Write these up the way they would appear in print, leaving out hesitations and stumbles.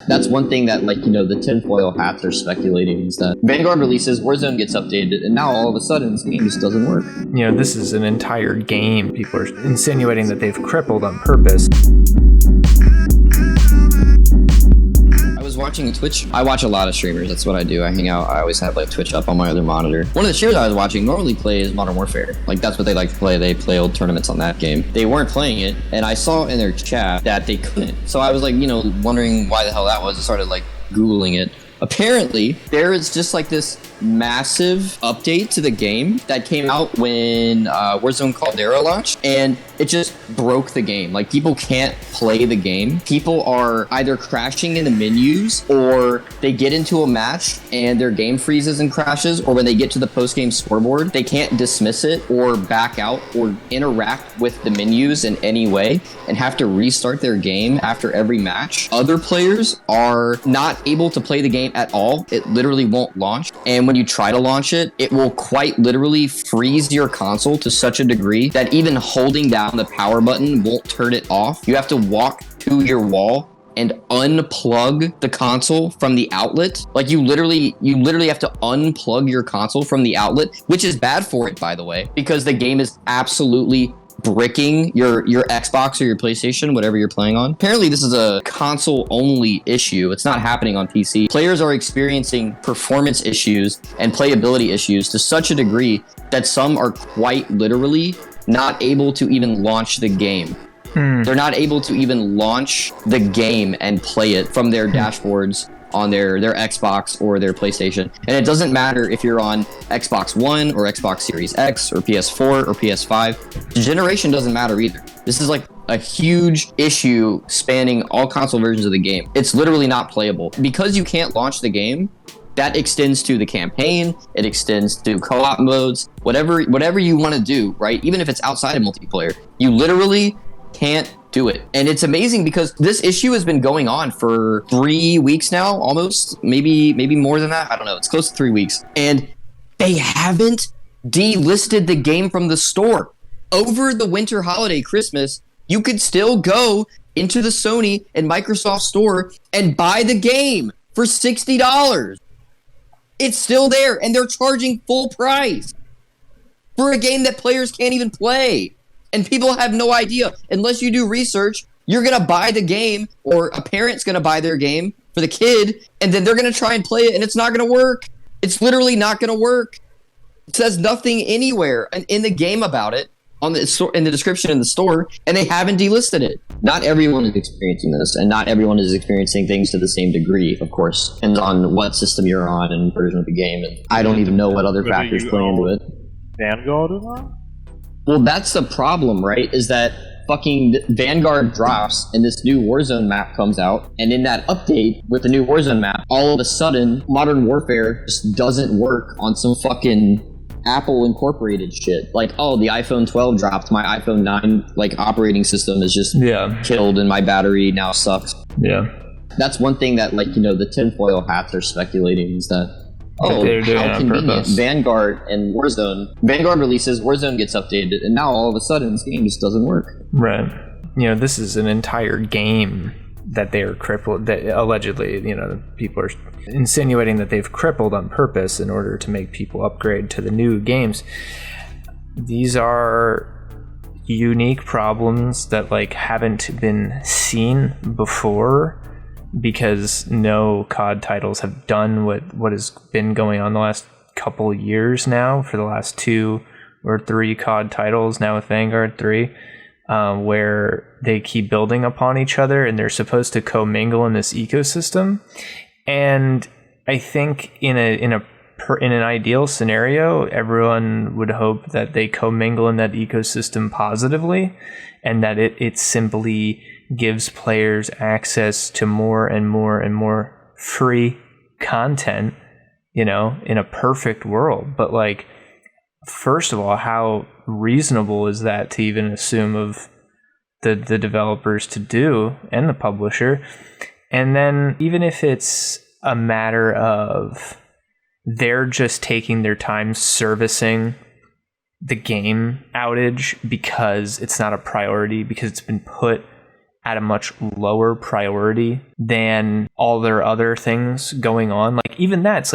That's one thing that, the tinfoil hats are speculating is that Vanguard releases, Warzone gets updated, and now all of a sudden this game just doesn't work. This is an entire game. People are insinuating that they've crippled on purpose. I was watching Twitch. I watch a lot of streamers. That's what I do. I hang out. I always have Twitch up on my other monitor. One of the streamers I was watching normally plays Modern Warfare. That's what they like to play. They play old tournaments on that game. They weren't playing it, and I saw in their chat that they couldn't. So I was wondering why the hell that was. I started Googling it. Apparently, there is just this massive update to the game that came out when Warzone Caldera launched, and it just broke the game. People can't play the game. People are either crashing in the menus, or they get into a match and their game freezes and crashes, or when they get to the post-game scoreboard, they can't dismiss it or back out or interact with the menus in any way and have to restart their game after every match. Other players are not able to play the game at all. It literally won't launch, and when you try to launch it, it will quite literally freeze your console to such a degree that even holding down the power button won't turn it off. You have to walk to your wall and unplug the console from the outlet. You literally have to unplug your console from the outlet, which is bad for it, by the way, because the game is absolutely bricking your Xbox or your PlayStation, whatever you're playing on. Apparently, this is a console-only issue. It's not happening on PC. Players are experiencing performance issues and playability issues to such a degree that some are quite literally not able to even launch the game. They're not able to even launch the game and play it from their dashboards on their Xbox or their PlayStation. And it doesn't matter if you're on Xbox One or Xbox Series X or PS4 or PS5. The generation doesn't matter either. This is a huge issue spanning all console versions of the game. It's literally not playable. Because you can't launch the game, that extends to the campaign, it extends to co-op modes, whatever you want to do, right? Even if it's outside of multiplayer, you literally can't do it. And it's amazing because this issue has been going on for 3 weeks now, almost, maybe more than that. I don't know. It's close to 3 weeks. And they haven't delisted the game from the store. Over the winter holiday, Christmas, you could still go into the Sony and Microsoft store and buy the game for $60. It's still there, and they're charging full price for a game that players can't even play. And people have no idea. Unless you do research, you're going to buy the game, or a parent's going to buy their game for the kid, and then they're going to try and play it, and it's not going to work. It's literally not going to work. It says nothing anywhere in the game about it, in the description in the store, and they haven't delisted it. Not everyone is experiencing this, and not everyone is experiencing things to the same degree, of course. Depends on what system you're on and version of the game, and I don't even know what other factors play into it. Vanguard or not? Well, that's the problem, right? Is that fucking Vanguard drops and this new Warzone map comes out, and in that update with the new Warzone map, all of a sudden, Modern Warfare just doesn't work on some fucking Apple incorporated shit. The iPhone 12 dropped, my iPhone 9 operating system is just killed, and my battery now sucks. Yeah. That's one thing that the tinfoil hats are speculating is that how convenient. Vanguard and Warzone. Vanguard releases, Warzone gets updated, and now all of a sudden this game just doesn't work. Right. This is an entire game that they are crippled. That allegedly, people are insinuating that they've crippled on purpose in order to make people upgrade to the new games. These are unique problems that haven't been seen before, because no COD titles have done what has been going on the last couple years now, for the last 2 or 3 COD titles now with Vanguard 3, where they keep building upon each other and they're supposed to commingle in this ecosystem. And I think in an ideal scenario, everyone would hope that they commingle in that ecosystem positively, and that it simply gives players access to more and more and more free content, in a perfect world. But first of all, how reasonable is that to even assume of the developers to do, and the publisher? And then even if it's a matter of they're just taking their time servicing the game outage because it's not a priority, because it's been put at a much lower priority than all their other things going on. Like even that's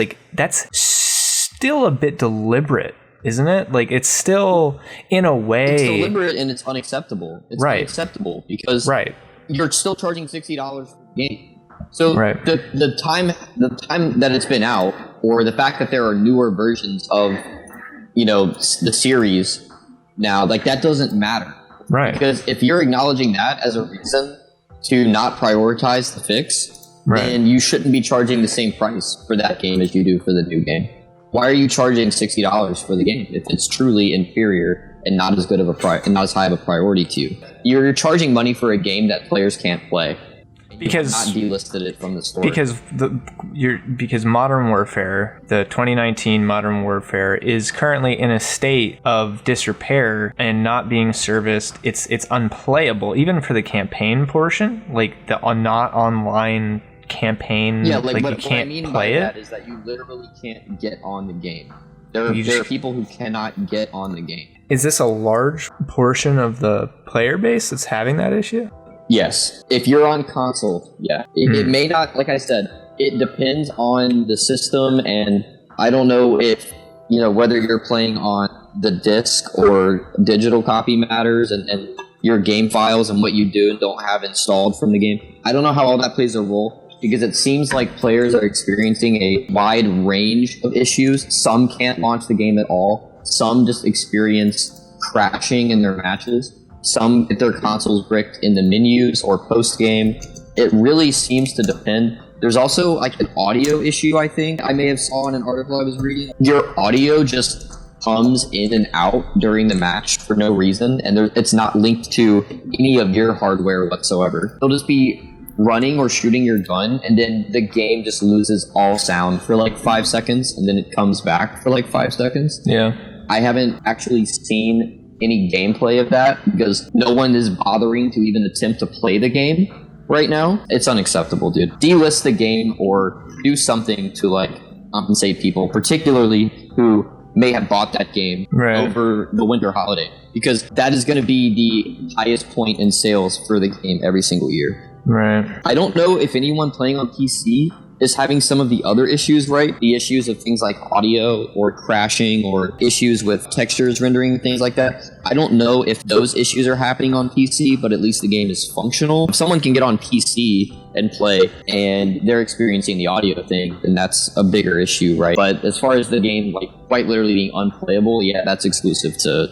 still a bit deliberate, isn't it? Like it's still in a way it's deliberate and it's unacceptable. It's right. unacceptable because right. you're still charging $60 for the game. So right. the time that it's been out, or the fact that there are newer versions of, you know, the series now, like that doesn't matter. Right. Because if you're acknowledging that as a reason to not prioritize the fix, right. then you shouldn't be charging the same price for that game as you do for the new game. Why are you charging $60 for the game if it's truly inferior and not as good of not as high of a priority to you? You're charging money for a game that players can't play. Because not delisted it from the store. Because Modern Warfare, the 2019 Modern Warfare, is currently in a state of disrepair and not being serviced. It's unplayable, even for the campaign portion, like the not online campaign. Yeah, like but you can't what I mean play by it. That is that you literally can't get on the game. There are people who cannot get on the game. Is this a large portion of the player base that's having that issue? Yes. If you're on console, yeah. It may not, like I said, it depends on the system, and I don't know if, you know, whether you're playing on the disc or digital copy matters, and your game files and what you do and don't have installed from the game. I don't know how all that plays a role, because it seems like players are experiencing a wide range of issues. Some can't launch the game at all. Some just experience crashing in their matches. Some get their consoles bricked in the menus or post-game. It really seems to depend. There's also like an audio issue, I think. I may have saw in an article I was reading. Your audio just comes in and out during the match for no reason, and it's not linked to any of your hardware whatsoever. It'll just be running or shooting your gun, and then the game just loses all sound for like 5 seconds, and then it comes back for like 5 seconds. Yeah. I haven't actually seen any gameplay of that because no one is bothering to even attempt to play the game right now. It's unacceptable, dude. Delist the game or do something to like compensate people, particularly who may have bought that game over the winter holiday, because that is going to be the highest point in sales for the game every single year. Right. I don't know if anyone playing on PC is having some of the other issues, right? The issues of things like audio or crashing or issues with textures rendering, things like that. I don't know if those issues are happening on PC, but at least the game is functional. If someone can get on PC and play and they're experiencing the audio thing, then that's a bigger issue, right? But as far as the game, like quite literally being unplayable, yeah, that's exclusive to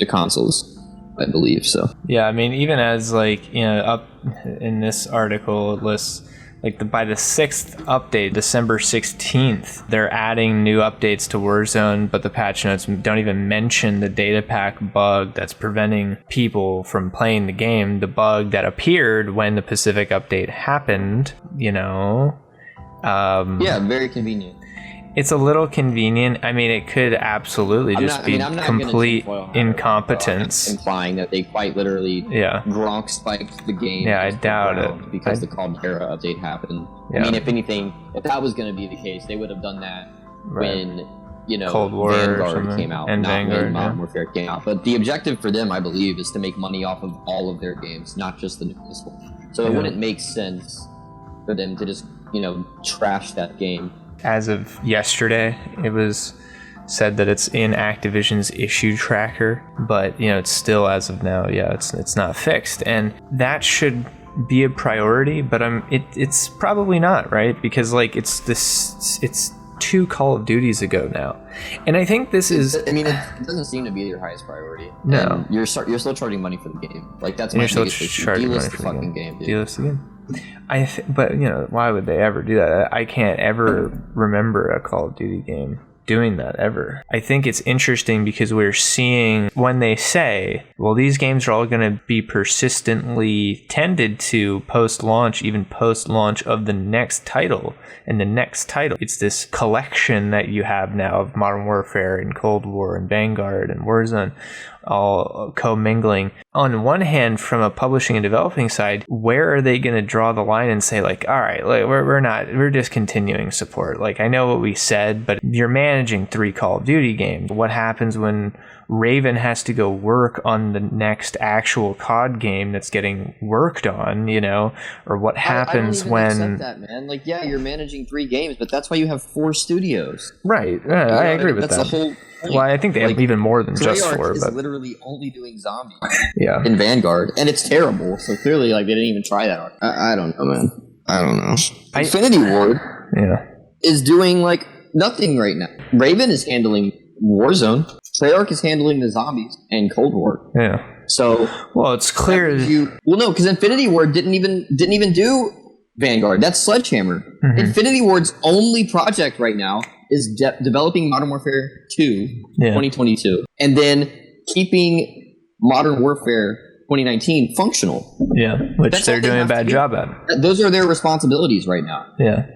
consoles, I believe. So yeah, I mean, even as like, you know, up in this article it lists like by the 6th update, December 16th, they're adding new updates to Warzone, but the patch notes don't even mention the data pack bug that's preventing people from playing the game. The bug that appeared when the Pacific update happened, you know. Yeah, very convenient. It's a little convenient. I mean, it could absolutely be complete incompetence. Implying that they quite literally Gronk spiked the game. Yeah, I doubt it. Because the Caldera update happened. Yeah. I mean, if anything, if that was going to be the case, they would have done that when, you know, Cold War Vanguard came out. And not Vanguard, when Modern Warfare came out. But the objective for them, I believe, is to make money off of all of their games, not just the newest one. So it wouldn't make sense for them to just, you know, trash that game. As of yesterday, it was said that it's in Activision's issue tracker, but you know, it's still, as of now, it's not fixed, and that should be a priority. But it's probably not, right? Because like it's 2 Call of Duties ago now, and I think this is. I mean, it doesn't seem to be your highest priority. No, and you're still charging money for the game. Like that's my biggest issue. Delist the fucking game, dude. Delist the game. But you know, why would they ever do that? I can't ever remember a Call of Duty game doing that ever. I think it's interesting because we're seeing when they say, well, these games are all going to be persistently tended to post-launch, even post-launch of the next title and the next title. It's this collection that you have now of Modern Warfare and Cold War and Vanguard and Warzone all commingling. On one hand, from a publishing and developing side, where are they going to draw the line and say like, all right, like, we're discontinuing support. Like, I know what we said, but you're managing 3 Call of Duty games. What happens when Raven has to go work on the next actual COD game that's getting worked on, you know, or what happens I don't even accept that, man. Like, yeah, you're managing 3 games, but that's why you have 4 studios. Right. I agree with that. That's the whole point. Well, I think they have even more than just 4. Is but literally only doing zombies. Yeah. In Vanguard, and it's terrible. So clearly, like, they didn't even try that. I don't know, man. I don't know. Infinity Ward is doing like nothing right now. Raven is handling Warzone. Treyarch is handling the zombies and Cold War. Yeah. So well, it's clear. No, because Infinity Ward didn't even do Vanguard. That's Sledgehammer. Mm-hmm. Infinity Ward's only project right now is developing Modern Warfare 2 2022, and then keeping Modern Warfare 2019 functional. Yeah, which they're doing a bad job at. Those are their responsibilities right now. Yeah.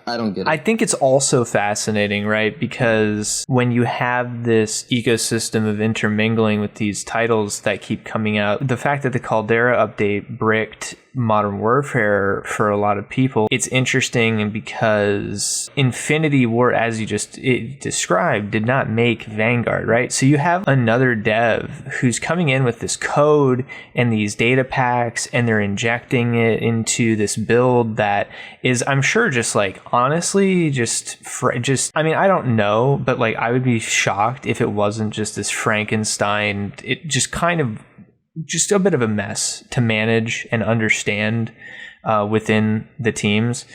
I don't get it. I think it's also fascinating, right? Because when you have this ecosystem of intermingling with these titles that keep coming out, the fact that the Caldera update bricked Modern Warfare for a lot of people, it's interesting because Infinity Ward, as you just described, did not make Vanguard, right? So you have another dev who's coming in with this code and these data packs, and they're injecting it into this build that is, I'm sure, just like, honestly, just I mean, I don't know, but like, I would be shocked if it wasn't just this Frankenstein, it just kind of just a bit of a mess to manage and understand within the teams.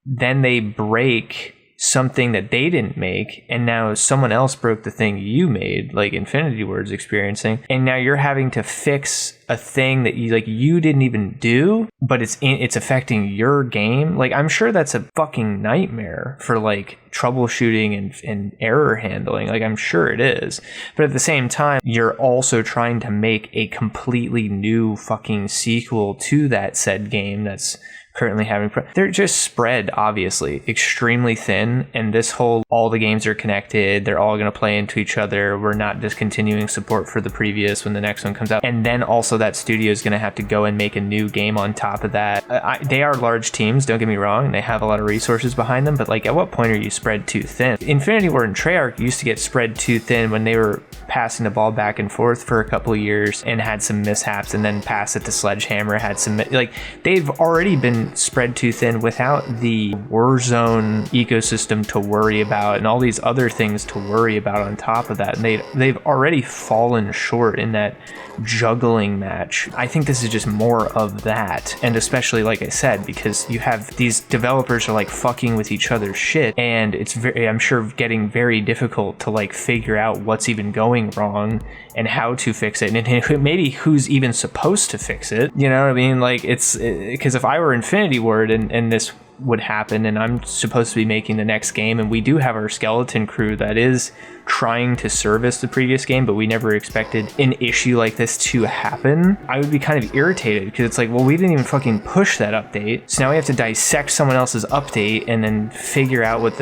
Then they break something that they didn't make, and now someone else broke the thing you made, like Infinity Ward's experiencing, and now you're having to fix a thing that you didn't even do, but it's affecting your game. Like, I'm sure that's a fucking nightmare for like troubleshooting and error handling. Like, I'm sure it is, but at the same time, you're also trying to make a completely new fucking sequel to that said game that's currently having they're just spread obviously extremely thin, and this whole all the games are connected, they're all going to play into each other, we're not discontinuing support for the previous when the next one comes out, and then also that studio is going to have to go and make a new game on top of that. They are large teams, don't get me wrong, they have a lot of resources behind them, but like, at what point are you spread too thin? Infinity Ward and Treyarch used to get spread too thin when they were passing the ball back and forth for a couple of years and had some mishaps, and then pass it to Sledgehammer, had some, like, they've already been spread too thin without the Warzone ecosystem to worry about and all these other things to worry about on top of that, and they've already fallen short in that juggling match. I think this is just more of that, and especially, like I said, because you have these developers are like fucking with each other's shit, and it's very, I'm sure, getting very difficult to like figure out what's even going wrong and how to fix it, and maybe who's even supposed to fix it, you know what I mean? Like, it's because if I were Infinity Ward and this would happen, and I'm supposed to be making the next game, and we do have our skeleton crew that is trying to service the previous game, but we never expected an issue like this to happen, I would be kind of irritated, because it's like, well, we didn't even fucking push that update, so now we have to dissect someone else's update and then figure out what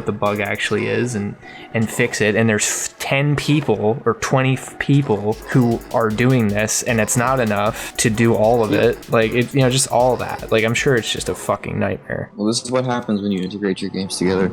the bug actually is and fix it, and there's 10 people or 20 people who are doing this, and it's not enough to do all of it, like, it, you know, just all that. Like, I'm sure it's just a fucking nightmare. Well, this is what happens when you integrate your games together.